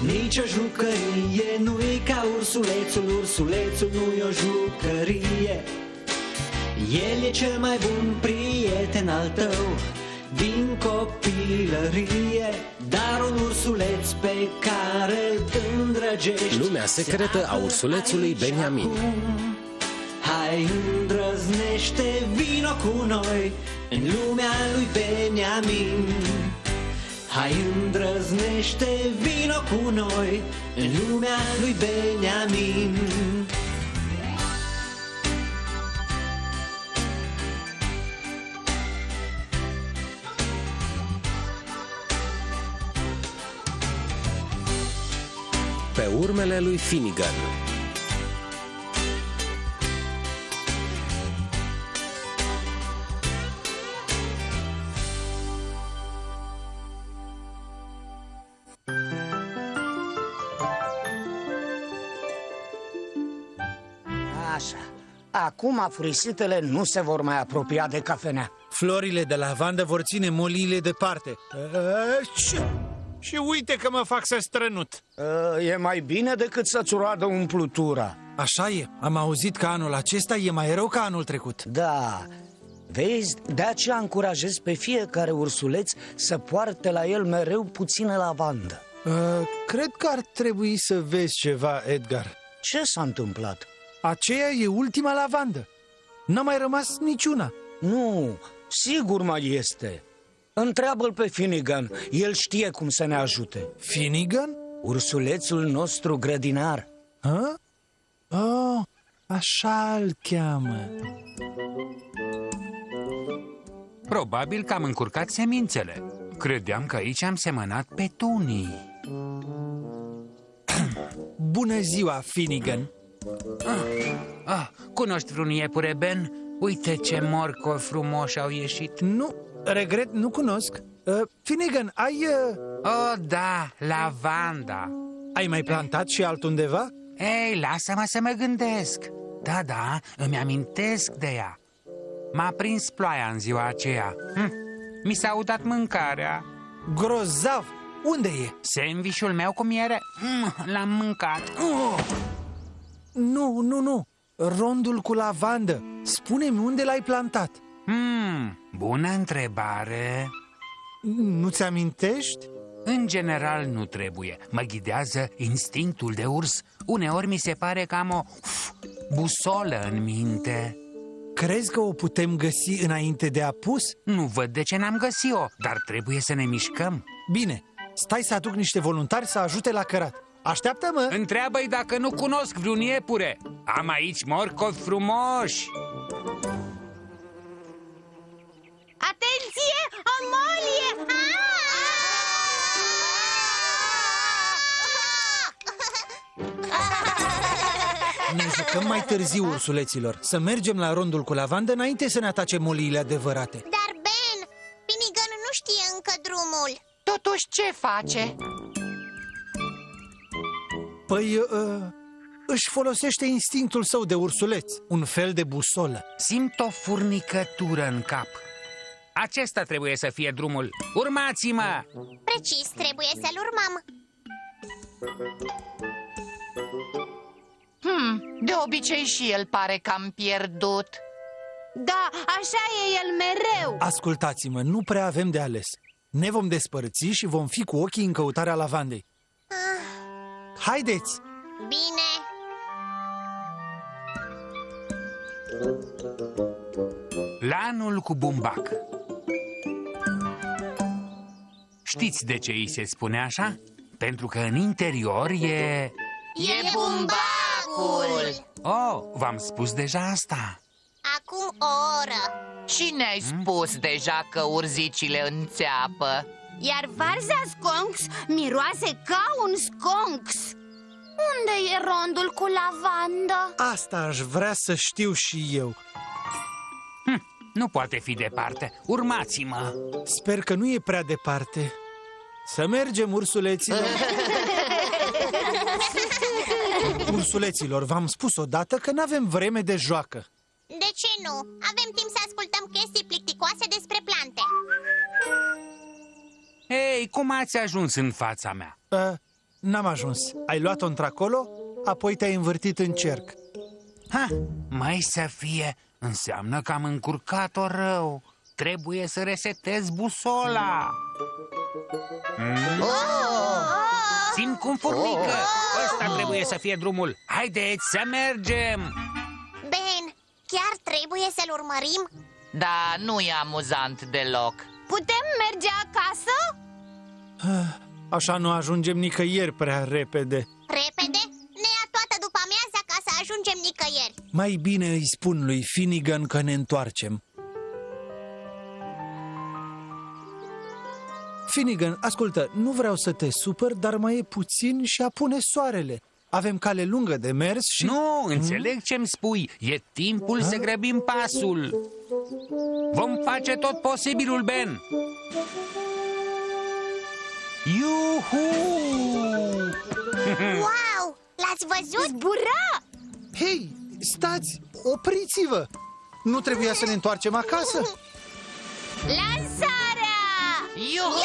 Nici o jucărie nu-i ca ursulețul, ursulețul nu-i o jucărie. El e cel mai bun prieten al tău din copilărie, dar un ursuleț pe care îl îndrăgești. Lumea secretă a ursulețului Beniamin. Hai, îndrăznește, vino cu noi în lumea lui Beniamin. Hai, îndrăznește, vino cu noi în lumea lui Beniamin. Pe urmele lui Finnegan. Așa. Acum afurisitele nu se vor mai apropia de cafenea. Florile de lavandă vor ține moliile departe. Și uite că mă fac să strănut. E mai bine decât să-ți roadă umplutura. Așa e, am auzit că anul acesta e mai rău ca anul trecut. Da, vezi, de aceea încurajez pe fiecare ursuleț să poarte la el mereu puțină lavandă. Cred că ar trebui să vezi ceva, Edgar. Ce s-a întâmplat? Aceea e ultima lavandă. N-a mai rămas niciuna. Nu, sigur mai este. Întreabă-l pe Finnegan, el știe cum să ne ajute. Finnegan? Ursulețul nostru grădinar. Ha? Oh, așa îl cheamă. Probabil că am încurcat semințele. Credeam că aici am semănat petunii. Bună ziua, Finnegan. Cunoști vreun iepure, Ben? Uite ce morcovi frumoși au ieșit. Nu, regret, nu cunosc. Finnegan, ai... Oh, da, lavanda. Ai mai plantat și altundeva? Ei, lasă-mă să mă gândesc. Da, îmi amintesc de ea. M-a prins ploaia în ziua aceea. Mi s-a udat mâncarea. Grozav! Unde e? Sandwich-ul meu cu miere? L-am mâncat. Nu. Rondul cu lavandă. Spune-mi unde l-ai plantat. Bună întrebare. Nu-ți amintești? În general nu trebuie. Mă ghidează instinctul de urs. Uneori mi se pare că am o busolă în minte. Crezi că o putem găsi înainte de apus? Nu văd de ce n-am găsit-o, dar trebuie să ne mișcăm. Bine, stai să aduc niște voluntari să ajute la cărat. Așteaptă-mă! Întreabă-i dacă nu cunosc vreun iepure. Am aici morcovi frumoși. Atenție! O molie! Ne jucăm mai târziu, ursuleților. Să mergem la rondul cu lavandă înainte să ne atace moliile adevărate. Dar, Ben, Finnegan nu știe încă drumul. Totuși, ce face? Păi, își folosește instinctul său de ursuleț, un fel de busolă. Simt o furnicătură în cap. Acesta trebuie să fie drumul. Urmați-mă! Precis, trebuie să-l urmăm. De obicei și el pare cam pierdut. Da, așa e el mereu. Ascultați-mă, nu prea avem de ales. Ne vom despărți și vom fi cu ochii în căutarea lavandei. Haideți! Bine. Lanul cu bumbac. Știți de ce îi se spune așa? Pentru că în interior e... E bumbacul. Oh, v-am spus deja asta. Acum o oră. Cine ai spus deja că urzicile înțeapă? Iar varza sconx miroase ca un sconx. Unde e rondul cu lavandă? Asta aș vrea să știu și eu. Nu poate fi departe. Urmați-mă. Sper că nu e prea departe. Să mergem, ursuleților. Ursuleților, v-am spus odată că n-avem vreme de joacă. De ce nu? Avem timp să ascultăm chestii plicticoase despre plante. Ei, cum ați ajuns în fața mea? N-am ajuns. Ai luat-o într-acolo, apoi te-ai învârtit în cerc. Ha, mai să fie, înseamnă că am încurcat-o rău. Trebuie să resetez busola. Simt cum furnică. Ăsta trebuie să fie drumul. Haideți să mergem. Ben, chiar trebuie să-l urmărim? Da, nu e amuzant deloc. Putem merge acasă? Așa nu ajungem nicăieri prea repede. Repede? Ne ia toată după amiaza ca să ajungem nicăieri. Mai bine îi spun lui Finnegan că ne întoarcem. Finnegan, ascultă, nu vreau să te supăr, dar mai e puțin și apune soarele. Avem cale lungă de mers și... Nu, înțeleg ce-mi spui. E timpul să grăbim pasul. Vom face tot posibilul, Ben. Iuhu! Wow! L-ați văzut? Zbura! Hei, stați, opriți-vă! Nu trebuia să ne întoarcem acasă? Lansarea! Iuhu!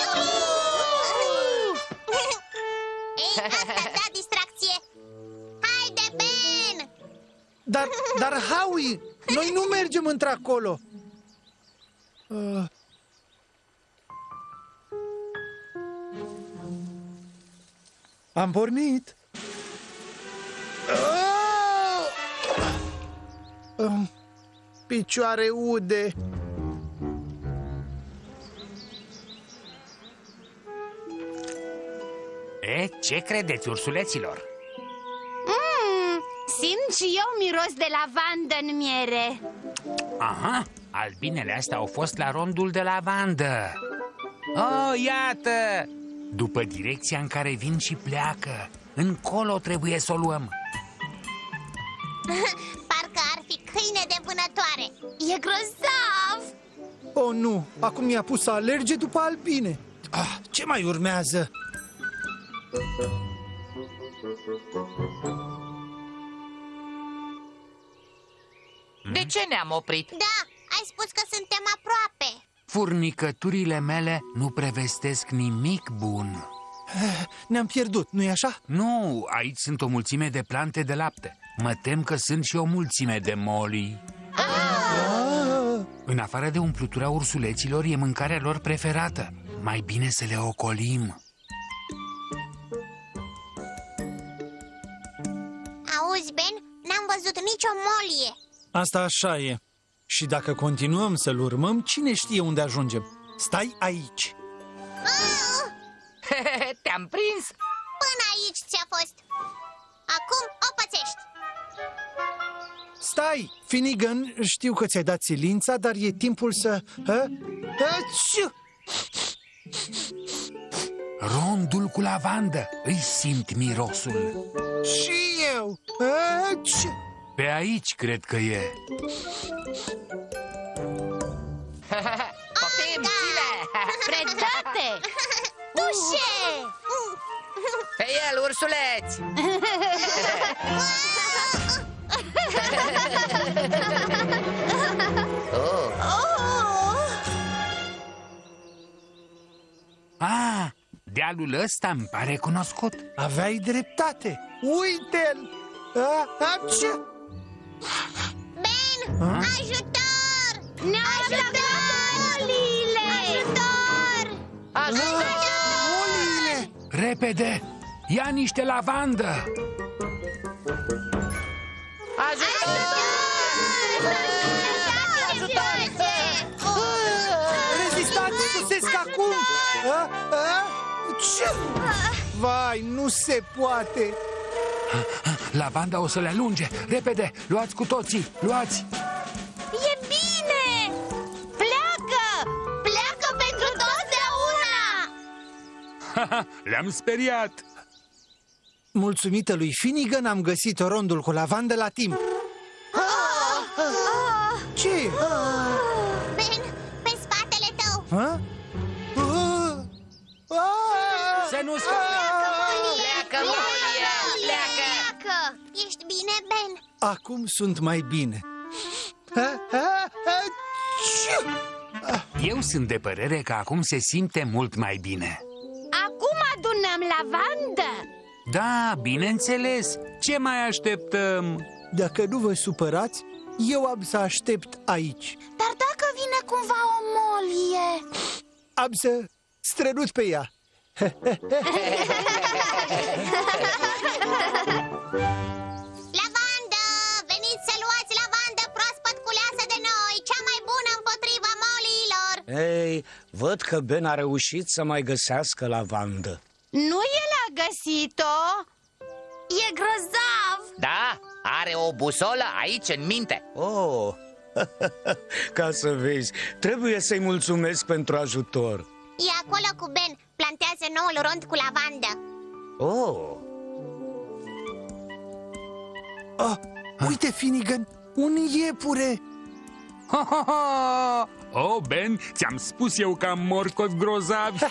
Ei, asta da distracție. Haide, Ben! Dar Howie, noi nu mergem într-acolo. Am pornit. Picioare ude. E, ce credeți, ursuleților? Simt și eu miros de lavandă în miere. Aha, albinele astea au fost la rondul de lavandă. Oh, iată! După direcția în care vin și pleacă. Încolo trebuie să o luăm. Parcă ar fi câine de vânătoare. E grozav! Oh, nu, acum mi-a pus să alerge după albine. Ce mai urmează? De ce ne-am oprit? Da, ai spus că suntem aproape. Furnicăturile mele nu prevestesc nimic bun. Ne-am pierdut, nu-i așa? Nu, aici sunt o mulțime de plante de lapte. Mă tem că sunt și o mulțime de moli. În afară de umplutura ursuleților, e mâncarea lor preferată. Mai bine să le ocolim. Auzi, Ben, n-am văzut nicio molie. Asta așa e. Și dacă continuăm să-l urmăm, cine știe unde ajungem? Stai aici. Te-am prins? Până aici ți-a fost. Acum o pățești. Stai, Finnegan, știu că ți-ai dat silința, dar e timpul să... Rondul cu lavandă. Îi simt mirosul. Și eu. Pe aici cred că e. Poftim, ține! Predate! Dușe! Pe el, ursuleți! Ah, dealul ăsta îmi pare cunoscut. Aveai dreptate. Uite-l! Ben, ajutor! Ne-au atacat molile! Ajutor! Molile! Repede! Ia niște lavandă! Rezistați, susesc acum! Vai, nu se poate! Lavanda o să le alunge! Repede! Luați cu toții! Luați! E bine! Pleacă! Pleacă pentru totdeauna! Le-am speriat! Mulțumită lui Finnegan am găsit rondul cu lavandă la timp. Ce e? Ben, pe spatele tău! Să nu scape! Pleacă, molie! Pleacă! Ești bine, Ben? Acum sunt mai bine. Eu sunt de părere că acum se simte mult mai bine. Acum adunăm lavandă! Da, bineînțeles. Ce mai așteptăm? Dacă nu vă supărați, eu am să aștept aici. Dar dacă vine cumva o molie? Am să strănut pe ea. Lavandă! Veniți să luați lavandă proaspăt culeasă de noi, cea mai bună împotriva moliilor. Ei, văd că Ben a reușit să mai găsească lavandă. Nu el a găsit-o? E grozav! Da, are o busolă aici în minte. Oh, ca să vezi, trebuie să-i mulțumesc pentru ajutor. E acolo cu Ben, plantează noul rond cu lavandă. Oh, Uite, Finnegan, un iepure! Ho, ho, ho! Oh, Ben, ți-am spus eu că am morcoți grozavi.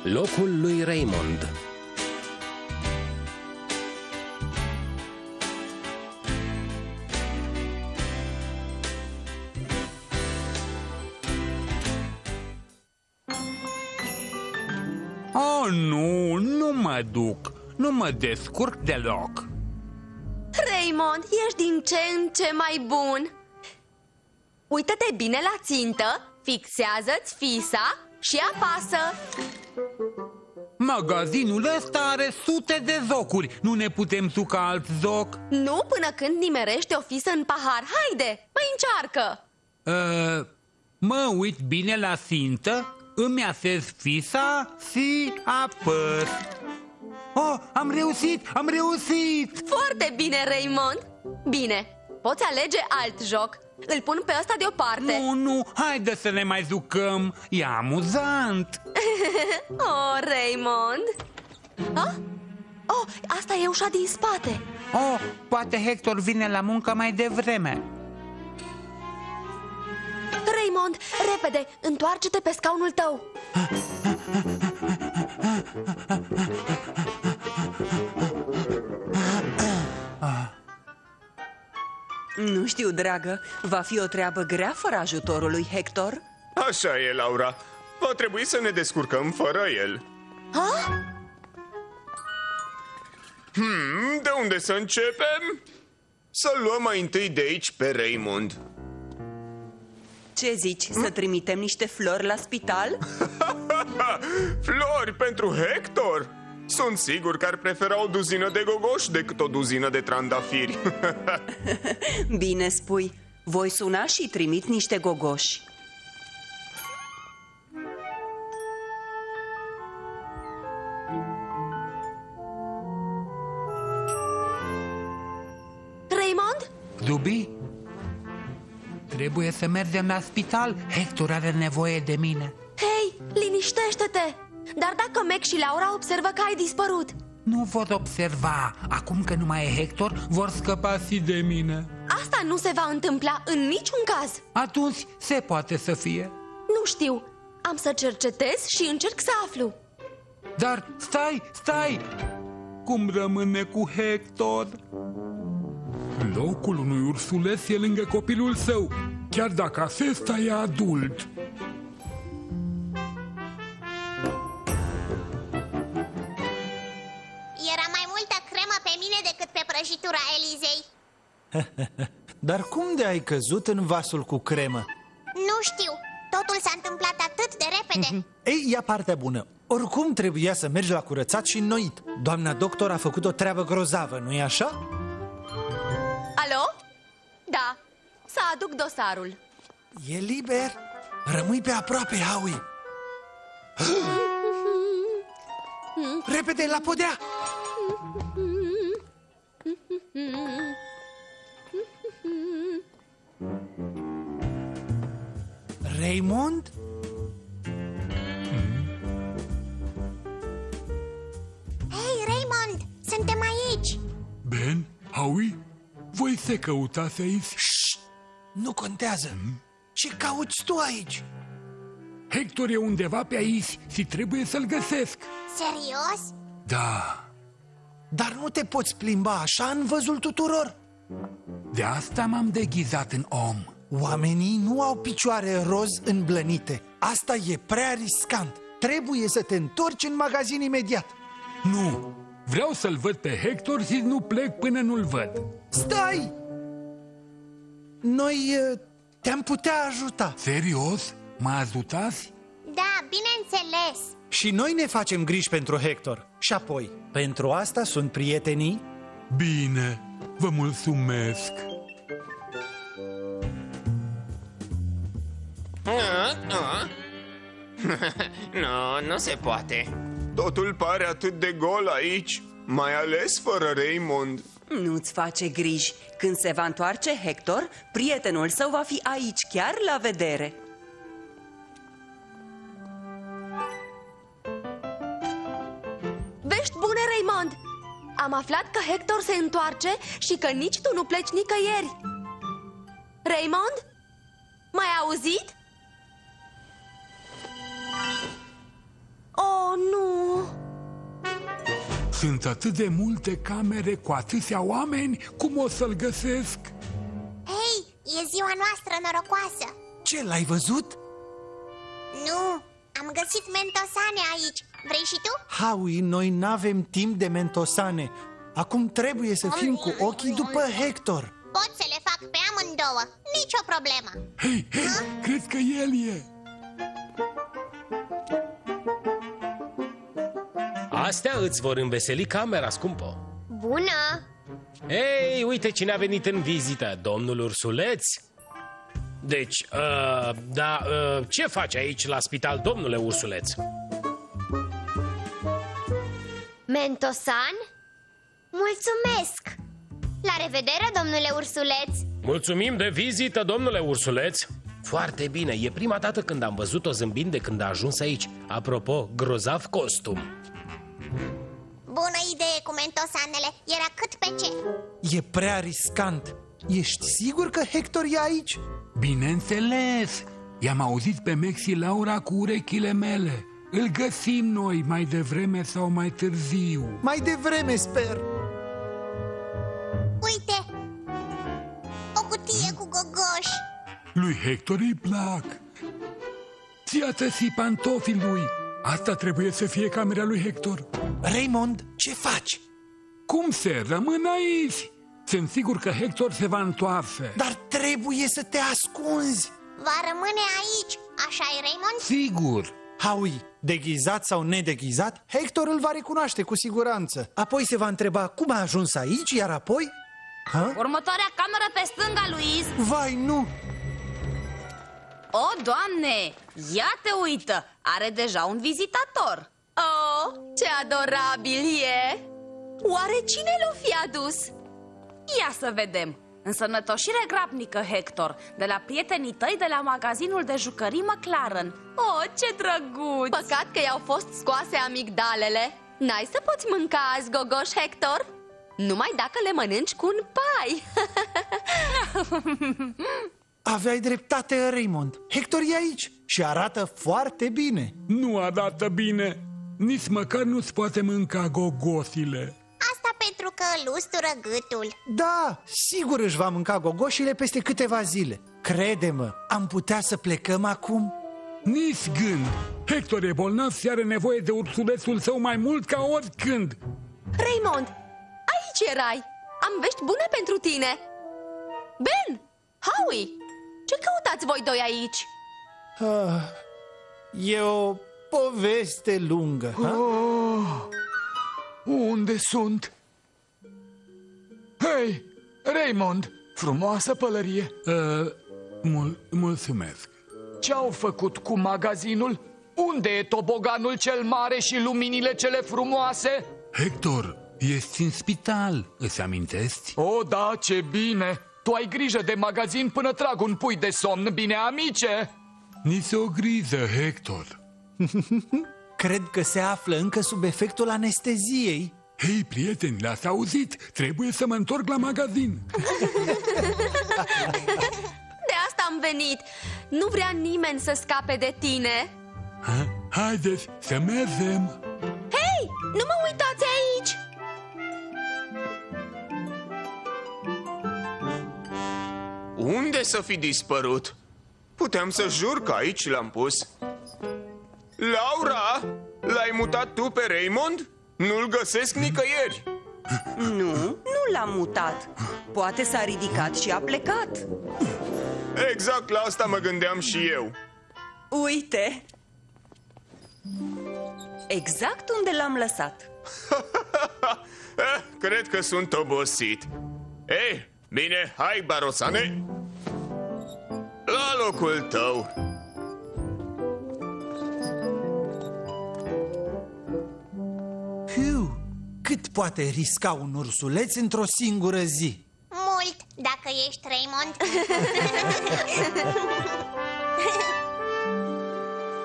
Locul lui Raymond. Oh, nu mă duc. Nu mă descurc deloc. Raymond, ești din ce în ce mai bun. Uită-te bine la țintă, fixează-ți fisa și apasă. Magazinul ăsta are sute de zocuri. Nu ne putem suca alt zoc? Nu până când nimerești o fisă în pahar. Haide, mai încearcă. Mă uit bine la țintă, îmi asez fisa și apăs. Oh, am reușit! Foarte bine, Raymond. Bine, poți alege alt joc. Îl pun pe ăsta deoparte. Nu, haide să ne mai jucăm. E amuzant. Oh, Raymond. Oh, asta e ușa din spate. Oh, poate Hector vine la muncă mai devreme. Raymond, repede, întoarce-te pe scaunul tău. Nu știu, dragă, va fi o treabă grea fără ajutorul lui Hector. Așa e, Laura. Va trebui să ne descurcăm fără el. De unde să începem? Să luăm mai întâi de aici pe Raymond. Ce zici, să trimitem niște flori la spital? Flori pentru Hector? Sunt sigur că ar prefera o duzină de gogoși decât o duzină de trandafiri. Bine spui, voi suna și trimit niște gogoși. Raymond? Zubi? Trebuie să mergem la spital. Hector are nevoie de mine. Hei, liniștește-te! Dar dacă Meg și Laura observă că ai dispărut? Nu vor observa. Acum că nu mai e Hector, vor scăpa și de mine. Asta nu se va întâmpla în niciun caz. Atunci se poate să fie. Nu știu. Am să cercetez și încerc să aflu. Dar stai! Cum rămâne cu Hector? Locul unui ursuleț e lângă copilul său, chiar dacă acesta e adult. Era mai multă cremă pe mine decât pe prăjitura Elizei. Dar cum de ai căzut în vasul cu cremă? Nu știu, totul s-a întâmplat atât de repede. Ei, ia partea bună. Oricum trebuia să mergi la curățat și înnoit. Doamna doctor a făcut o treabă grozavă, nu-i așa? Alo? Da, să aduc dosarul. E liber. Rămâi pe aproape, Howie. Repede, la podea! Raymond? Hei, Raymond, suntem aici. Ben, Howie, voi se căutați aici? Șt! Nu contează. Ce cauți tu aici? Hector e undeva pe aici și trebuie să-l găsesc. Serios? Da, Dar nu te poți plimba așa în văzul tuturor. de asta m-am deghizat în om. Oamenii nu au picioare roz înblănite. Asta e prea riscant. Trebuie să te întorci în magazin imediat. Nu, vreau să-l văd pe Hector și nu plec până nu-l văd. Stai! Noi te-am putea ajuta. Serios? Mă ajutați? Da, bineînțeles. Și noi ne facem griji pentru Hector. Și apoi, pentru asta sunt prietenii. Bine, vă mulțumesc. Nu se poate. Totul pare atât de gol aici, mai ales fără Raymond. Nu-ți face griji. Când se va întoarce Hector, prietenul său va fi aici, chiar la vedere. Vești bune, Raymond! Am aflat că Hector se întoarce și că nici tu nu pleci nicăieri. Raymond? M-ai auzit? Oh, nu! Sunt atât de multe camere cu atâția oameni, cum o să-l găsesc? Hei, e ziua noastră norocoasă. Ce, l-ai văzut? Nu, am găsit mentosane aici. Vrei și tu? Howie, noi n-avem timp de mentosane. Acum trebuie să fim cu ochii după Hector. Pot să le fac pe amândouă, nicio problemă. Hei, cred că el e. Astea îți vor înveseli camera, scumpă. Bună! Ei, uite cine a venit în vizită, domnul Ursuleț. Deci, ce faci aici la spital, domnule Ursuleț? Mentosan? Mulțumesc! La revedere, domnule Ursuleț! Mulțumim de vizită, domnule Ursuleț. Foarte bine, e prima dată când am văzut-o zâmbind de când a ajuns aici. Apropo, grozav costum. Bună idee cu mentosanele, era cât pe ce. E prea riscant. Ești sigur că Hector e aici? Bineînțeles! I-am auzit pe Max și Laura cu urechile mele. Îl găsim noi mai devreme sau mai târziu. Mai devreme, sper. Uite, o cutie cu gogoși. Lui Hector îi plac. Ți-a și pantofii lui. Asta trebuie să fie camera lui Hector. Raymond, ce faci? Cum se? Rămân aici. Sunt sigur că Hector se va întoarce. Dar trebuie să te ascunzi. Va rămâne aici, așa-i, Raymond? Sigur. Howie, deghizat sau nedeghizat, Hector îl va recunoaște cu siguranță. Apoi se va întreba cum a ajuns aici, iar apoi... Următoarea cameră pe stânga, Louise. Vai, nu! O, Doamne! Ia te uită! Are deja un vizitator. Oh, ce adorabil e! Oare cine l-o fi adus? Ia să vedem. Însănătoșire grabnică, Hector, de la prietenii tăi de la magazinul de jucării McLaren. Oh, ce drăguț! Păcat că i-au fost scoase amigdalele. N-ai să poți mânca azi, gogoș, Hector? Numai dacă le mănânci cu un pai. Aveai dreptate, Raymond. Hector e aici și arată foarte bine. Nu arată bine. Nici măcar nu-ți poate mânca gogosile. Asta pentru că îl ustură gâtul. Da, sigur își va mânca gogoșile peste câteva zile. Crede-mă, am putea să plecăm acum? Nici gând. Hector e bolnav și are nevoie de ursulețul său mai mult ca oricând. Raymond, aici erai. Am vești bune pentru tine. Ben, Howie, ce căutați voi doi aici? E o poveste lungă. Unde sunt? Hei, Raymond, frumoasă pălărie. Mulțumesc. Ce-au făcut cu magazinul? Unde e toboganul cel mare și luminile cele frumoase? Hector, ești în spital, îți amintești? O, da, ce bine! Tu ai grijă de magazin până trag un pui de somn, bine, amice? Nici o grijă, Hector. Cred că se află încă sub efectul anesteziei. Hei, prieteni, l-ați auzit? Trebuie să mă întorc la magazin. De asta am venit. Nu vrea nimeni să scape de tine. Haideți să mergem. Hei! Nu mă uitați aici! Unde să fi dispărut? Puteam să jur că aici l-am pus. Laura, l-ai mutat tu pe Raymond? Nu-l găsesc nicăieri. Nu l-am mutat. Poate s-a ridicat și a plecat. Exact la asta mă gândeam și eu. Uite! Exact unde l-am lăsat. Cred că sunt obosit. Ei, bine, hai, Barosane. La locul tău. Hiu, cât poate risca un ursuleț într-o singură zi? Mult, dacă ești Raymond.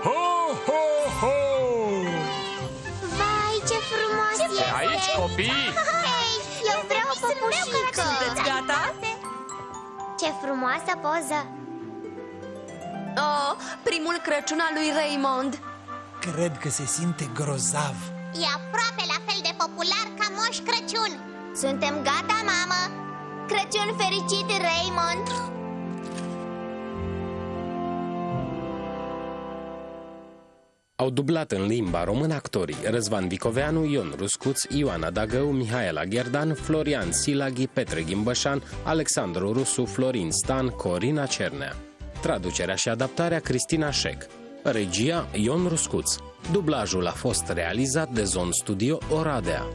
Ho, ho, ho! Vai, ce frumos este! Aici, copii! Hei, eu vreau o păpușică! Sunteți gata? Ce frumoasă poză! Oh, primul Crăciun al lui Raymond. Cred că se simte grozav. E aproape la fel de popular ca Moș Crăciun. Suntem gata, mamă! Crăciun fericit, Raymond! Au dublat în limba română actorii Răzvan Vicoveanu, Ion Ruscuț, Ioana Dagău, Mihaela Gherdan, Florian Silaghi, Petre Ghimbășan, Alexandru Rusu, Florin Stan, Corina Cernea. Traducerea și adaptarea Cristina Șec. Regia Ion Ruscuț. Dublajul a fost realizat de Zone Studio Oradea.